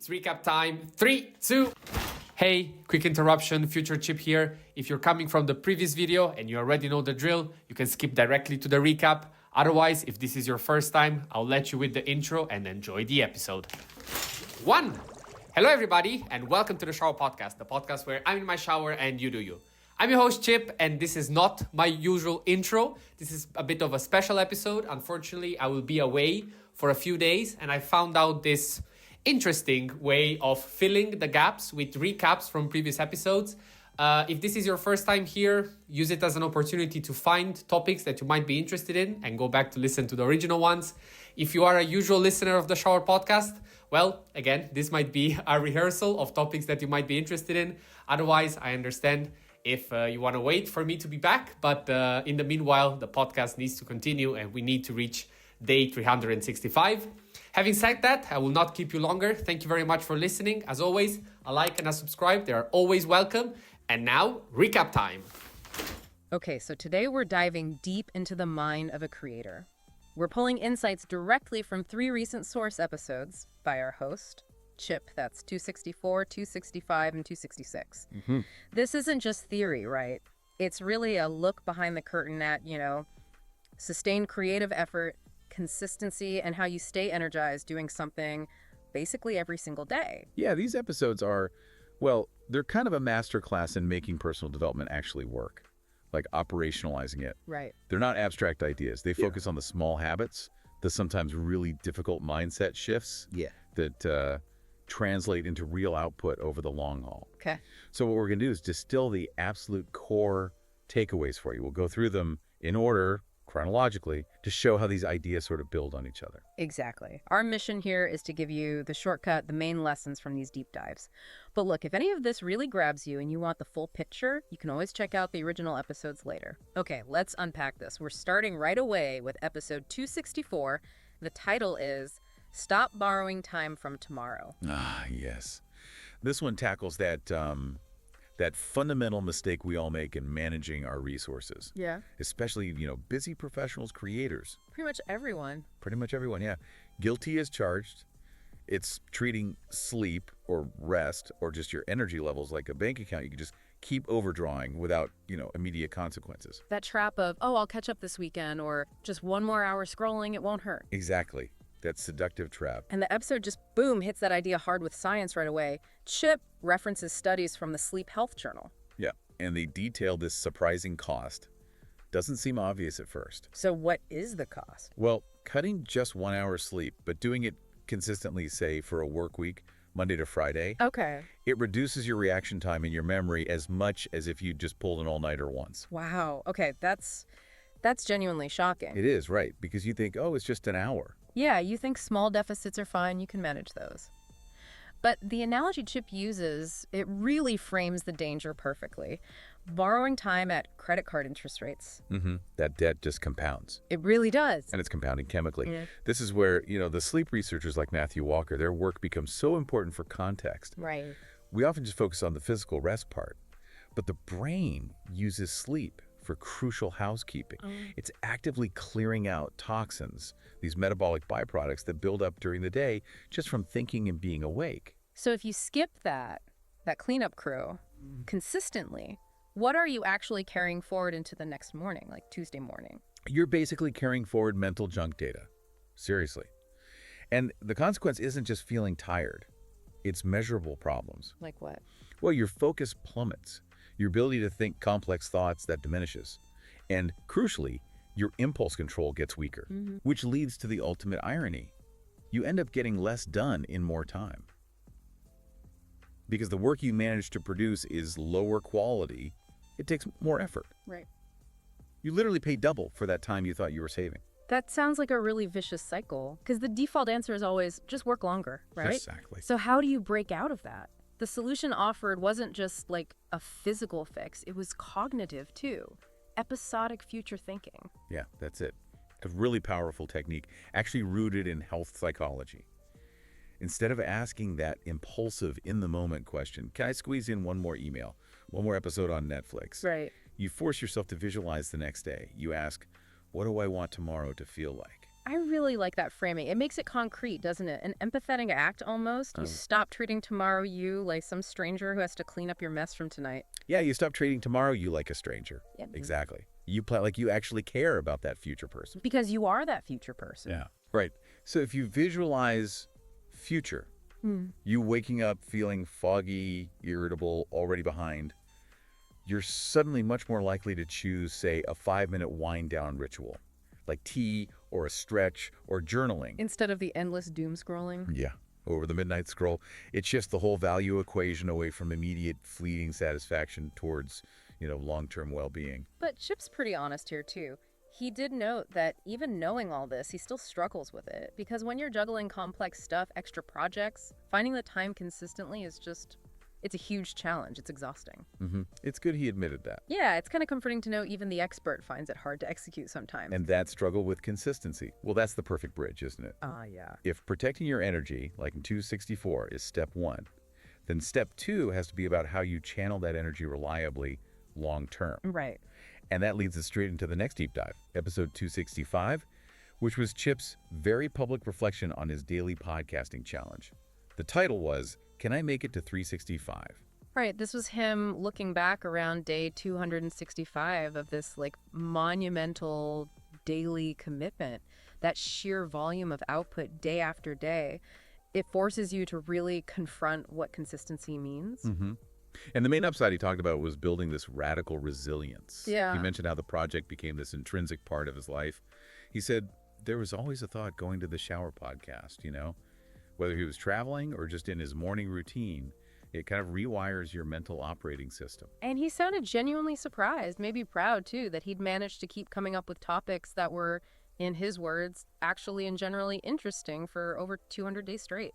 It's recap time. 3, 2. Hey, quick interruption, Future Chip here. If you're coming from the previous video and you already know the drill, you can skip directly to the recap. Otherwise, if this is your first time, I'll let you with the intro and enjoy the episode. 1. Hello everybody and welcome to the Shower Podcast, the podcast where I'm in my shower and you do you. I'm your host Chip and this is not my usual intro. This is a bit of a special episode. Unfortunately, I will be away for a few days and I found out this interesting way of filling the gaps with recaps from previous episodes. If this is your first time here, use it as an opportunity to find topics that you might be interested in and go back to listen to the original ones. If you are a usual listener of the Shower Podcast, well, again, this might be a rehearsal of topics that you might be interested in. Otherwise, I understand if you want to wait for me to be back. But in the meanwhile, the podcast needs to continue and we need to reach day 365. Having said that, I will not keep you longer. Thank you very much for listening. As always, a like and a subscribe. They are always welcome. And now, recap time. Okay, so today we're diving deep into the mind of a creator. We're pulling insights directly from 3 recent source episodes by our host, Chip. That's 264, 265, and 266. This isn't just theory, right? It's really a look behind the curtain at, sustained creative effort, consistency, and how you stay energized doing something basically every single day. Yeah, these episodes are, well, they're kind of a masterclass in making personal development actually work, like operationalizing it. Right. They're not abstract ideas. They focus on the small habits, the sometimes really difficult mindset shifts that translate into real output over the long haul. Okay. So what we're going to do is distill the absolute core takeaways for you. We'll go through them in order, chronologically, to show how these ideas sort of build on each other. Exactly. Our mission here is to give you the shortcut, the main lessons from these deep dives. But look, if any of this really grabs you and you want the full picture, you can always check out the original episodes later. Okay, let's unpack this. We're starting right away with episode 264. The title is Stop Borrowing Time from Tomorrow. Ah, yes. This one tackles that fundamental mistake we all make in managing our resources. Yeah. Especially, busy professionals, creators. Pretty much everyone. Pretty much everyone, yeah. Guilty as charged. It's treating sleep or rest or just your energy levels like a bank account. You can just keep overdrawing without, immediate consequences. That trap of, I'll catch up this weekend, or just one more hour scrolling, it won't hurt. Exactly. That seductive trap. And the episode just, boom, hits that idea hard with science right away. Chip references studies from the Sleep Health Journal. Yeah, and they detail this surprising cost. Doesn't seem obvious at first. So what is the cost? Well, cutting just 1 hour sleep, but doing it consistently, say, for a work week, Monday to Friday, Okay. it reduces your reaction time and your memory as much as if you just pulled an all-nighter once. Wow. Okay, that's genuinely shocking. It is, right, because you think, oh, it's just an hour. Yeah, you think small deficits are fine, you can manage those. But the analogy Chip uses, it really frames the danger perfectly. Borrowing time at credit card interest rates. That debt just compounds. It really does. And it's compounding chemically. Yeah. This is where, the sleep researchers like Matthew Walker, their work becomes so important for context. Right. We often just focus on the physical rest part, but the brain uses sleep for crucial housekeeping. It's actively clearing out toxins, these metabolic byproducts that build up during the day just from thinking and being awake. So if you skip that cleanup crew consistently, what are you actually carrying forward into the next morning, like Tuesday morning? You're basically carrying forward mental junk data. Seriously. And the consequence isn't just feeling tired. It's measurable problems. Like what? Well, your focus plummets. Your ability to think complex thoughts, that diminishes. And crucially, your impulse control gets weaker, which leads to the ultimate irony. You end up getting less done in more time. Because the work you manage to produce is lower quality, it takes more effort. Right. You literally pay double for that time you thought you were saving. That sounds like a really vicious cycle, because the default answer is always just work longer, right? Exactly. So how do you break out of that? The solution offered wasn't just like a physical fix, it was cognitive too. Episodic future thinking. Yeah, that's it. A really powerful technique, actually rooted in health psychology. Instead of asking that impulsive, in-the-moment question, can I squeeze in one more email, one more episode on Netflix? Right. You force yourself to visualize the next day. You ask, what do I want tomorrow to feel like? I really like that framing. It makes it concrete, doesn't it? An empathetic act almost. You stop treating tomorrow you like some stranger who has to clean up your mess from tonight. Yeah, you stop treating tomorrow you like a stranger. Yeah. Exactly. You play like you actually care about that future person. Because you are that future person. Yeah. Right. So if you visualize future, you waking up feeling foggy, irritable, already behind, you're suddenly much more likely to choose, say, a 5-minute wind down ritual, like tea or a stretch or journaling. Instead of the endless doom scrolling. Yeah. Over the midnight scroll. It shifts the whole value equation away from immediate fleeting satisfaction towards, long-term well-being. But Chip's pretty honest here, too. He did note that even knowing all this, he still struggles with it. Because when you're juggling complex stuff, extra projects, finding the time consistently is just, it's a huge challenge. It's exhausting. It's good he admitted that. Yeah, it's kind of comforting to know even the expert finds it hard to execute sometimes. And that struggle with consistency. Well, that's the perfect bridge, isn't it? Yeah. If protecting your energy, like in 264, is step 1, then step 2 has to be about how you channel that energy reliably long-term. Right. And that leads us straight into the next deep dive, episode 265, which was Chip's very public reflection on his daily podcasting challenge. The title was, Can I Make It to 365? Right. This was him looking back around day 265 of this monumental daily commitment, that sheer volume of output day after day. It forces you to really confront what consistency means. And the main upside he talked about was building this radical resilience. Yeah. He mentioned how the project became this intrinsic part of his life. He said there was always a thought going to the shower podcast, whether he was traveling or just in his morning routine. It kind of rewires your mental operating system. And he sounded genuinely surprised, maybe proud too, that he'd managed to keep coming up with topics that were, in his words, actually and generally interesting for over 200 days straight.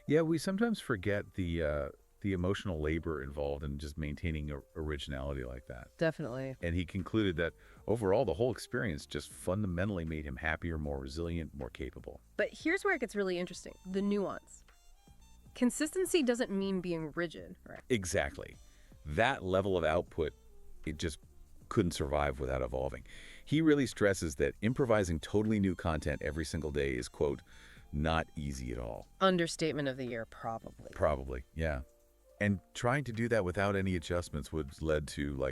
Yeah, we sometimes forget the emotional labor involved in just maintaining originality like that. Definitely. And he concluded that overall, the whole experience just fundamentally made him happier, more resilient, more capable. But here's where it gets really interesting, the nuance. Consistency doesn't mean being rigid, right? Exactly. That level of output, it just couldn't survive without evolving. He really stresses that improvising totally new content every single day is, quote, not easy at all. Understatement of the year, probably. Probably, yeah. And trying to do that without any adjustments would lead to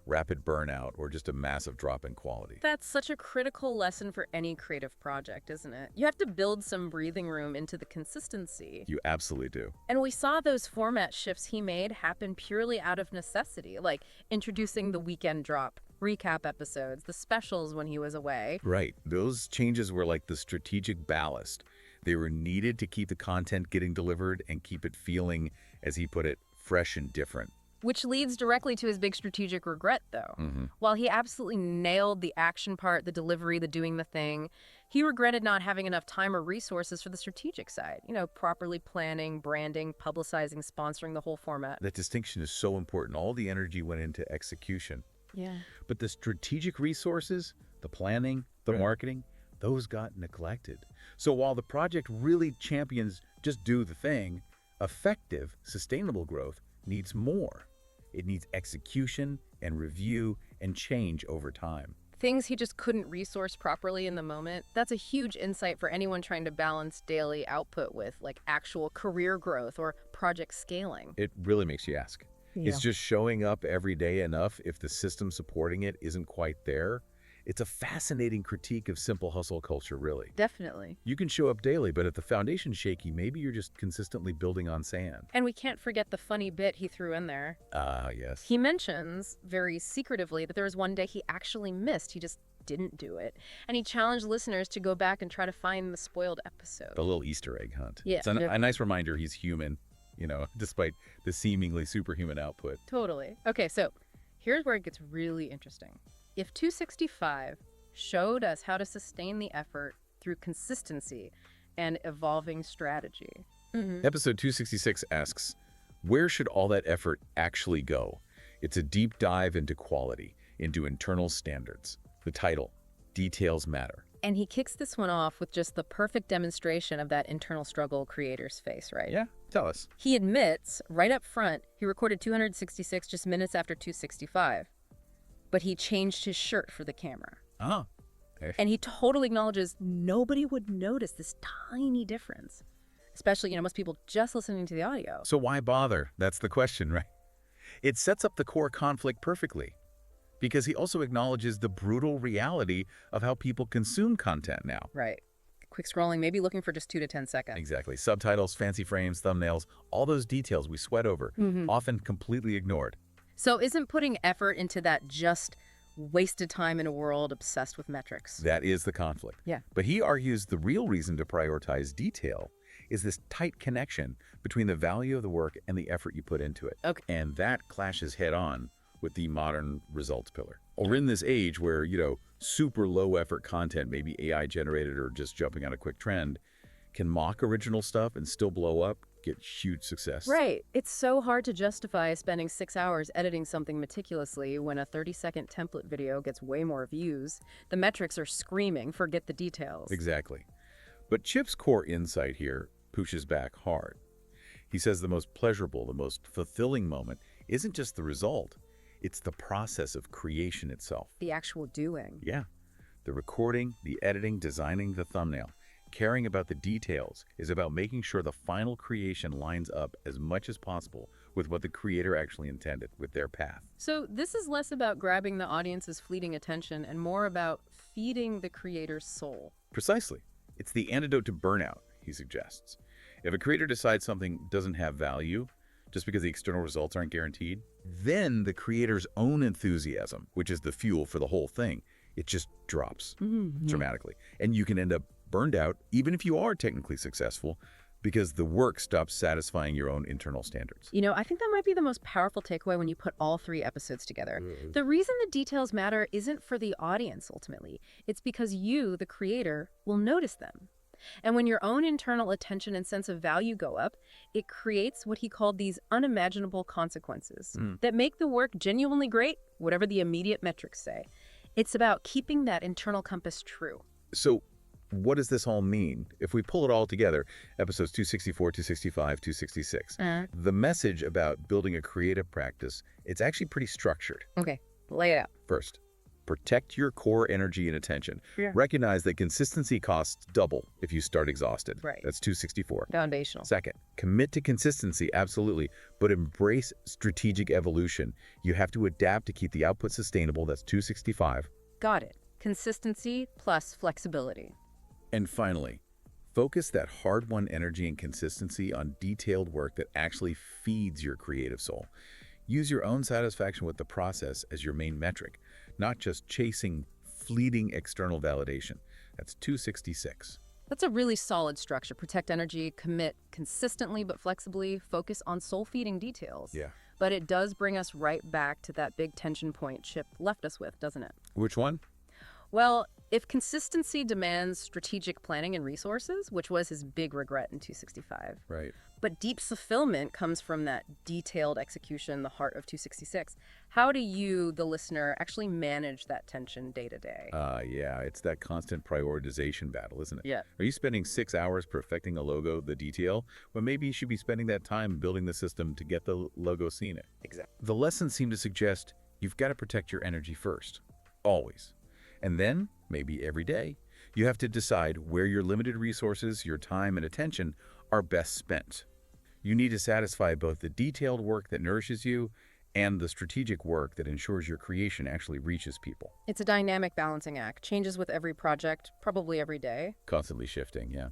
rapid burnout or just a massive drop in quality. That's such a critical lesson for any creative project, isn't it? You have to build some breathing room into the consistency. You absolutely do. And we saw those format shifts he made happen purely out of necessity, like introducing the weekend drop, recap episodes, the specials when he was away. Right. Those changes were like the strategic ballast. They were needed to keep the content getting delivered and keep it feeling, as he put it, fresh and different. Which leads directly to his big strategic regret, though. While he absolutely nailed the action part, the delivery, the doing the thing, he regretted not having enough time or resources for the strategic side. Properly planning, branding, publicizing, sponsoring the whole format. That distinction is so important. All the energy went into execution. Yeah. But the strategic resources, the planning, the marketing, those got neglected. So while the project really champions just do the thing, effective, sustainable growth needs more. It needs execution and review and change over time. Things he just couldn't resource properly in the moment. That's a huge insight for anyone trying to balance daily output with actual career growth or project scaling. It really makes you ask. Yeah. It's just showing up every day enough if the system supporting it isn't quite there. It's a fascinating critique of simple hustle culture, really. Definitely. You can show up daily, but if the foundation's shaky, maybe you're just consistently building on sand. And we can't forget the funny bit he threw in there. Yes. He mentions, very secretively, that there was one day he actually missed. He just didn't do it. And he challenged listeners to go back and try to find the spoiled episode. The little Easter egg hunt. Yeah. It's a nice reminder he's human, despite the seemingly superhuman output. Totally. Okay, so here's where it gets really interesting. If 265 showed us how to sustain the effort through consistency and evolving strategy. Episode 266 asks, where should all that effort actually go? It's a deep dive into quality, into internal standards. The title, Details Matter. And he kicks this one off with just the perfect demonstration of that internal struggle creators face, right? Yeah, tell us. He admits, right up front, he recorded 266 just minutes after 265. But he changed his shirt for the camera. And he totally acknowledges nobody would notice this tiny difference, especially, most people just listening to the audio. So why bother? That's the question, right? It sets up the core conflict perfectly, because he also acknowledges the brutal reality of how people consume content now. Right. Quick scrolling, maybe looking for just 2 to 10 seconds. Exactly. Subtitles, fancy frames, thumbnails, all those details we sweat over, often completely ignored. So isn't putting effort into that just wasted time in a world obsessed with metrics? That is the conflict. Yeah. But he argues the real reason to prioritize detail is this tight connection between the value of the work and the effort you put into it. Okay. And that clashes head on with the modern results pillar. Or in this age where, super low effort content, maybe AI generated or just jumping on a quick trend, can mock original stuff and still blow up, get huge success. Right. It's so hard to justify spending 6 hours editing something meticulously when a 30-second template video gets way more views. The metrics are screaming, forget the details. Exactly. But Chip's core insight here pushes back hard. He says the most pleasurable, the most fulfilling moment isn't just the result, it's the process of creation itself. The actual doing. Yeah. The recording, the editing, designing the thumbnail. Caring about the details is about making sure the final creation lines up as much as possible with what the creator actually intended, with their path. So this is less about grabbing the audience's fleeting attention and more about feeding the creator's soul. Precisely. It's the antidote to burnout, he suggests. If a creator decides something doesn't have value, just because the external results aren't guaranteed, then the creator's own enthusiasm, which is the fuel for the whole thing, it just drops dramatically. And you can end up burned out, even if you are technically successful, because the work stops satisfying your own internal standards. I think that might be the most powerful takeaway when you put all 3 episodes together. The reason the details matter isn't for the audience, ultimately. It's because you, the creator, will notice them. And when your own internal attention and sense of value go up, it creates what he called these unimaginable consequences that make the work genuinely great, whatever the immediate metrics say. It's about keeping that internal compass true. So what does this all mean? If we pull it all together, episodes 264, 265, 266, the message about building a creative practice, it's actually pretty structured. Okay, lay it out. First, protect your core energy and attention. Yeah. Recognize that consistency costs double if you start exhausted. Right. That's 264. Foundational. Second, commit to consistency, absolutely, but embrace strategic evolution. You have to adapt to keep the output sustainable. That's 265. Got it. Consistency plus flexibility. And finally, focus that hard-won energy and consistency on detailed work that actually feeds your creative soul. Use your own satisfaction with the process as your main metric, not just chasing fleeting external validation. That's 266. That's a really solid structure. Protect energy, commit consistently but flexibly, focus on soul-feeding details. Yeah. But it does bring us right back to that big tension point Chip left us with, doesn't it? Which one? Well, if consistency demands strategic planning and resources, which was his big regret in 265, Right. but deep fulfillment comes from that detailed execution, the heart of 266, how do you, the listener, actually manage that tension day to day? Yeah, it's that constant prioritization battle, isn't it? Yeah. Are you spending 6 hours perfecting a logo, the detail? Well, maybe you should be spending that time building the system to get the logo seen. Exactly. The lessons seem to suggest you've got to protect your energy first, always. And then, maybe every day, you have to decide where your limited resources, your time and attention are best spent. You need to satisfy both the detailed work that nourishes you and the strategic work that ensures your creation actually reaches people. It's a dynamic balancing act, changes with every project, probably every day. Constantly shifting, yeah.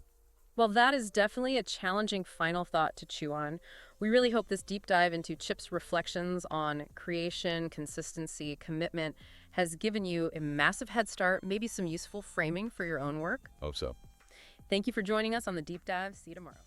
Well, that is definitely a challenging final thought to chew on. We really hope this deep dive into Chip's reflections on creation, consistency, commitment has given you a massive head start, maybe some useful framing for your own work. Hope so. Thank you for joining us on the deep dive. See you tomorrow.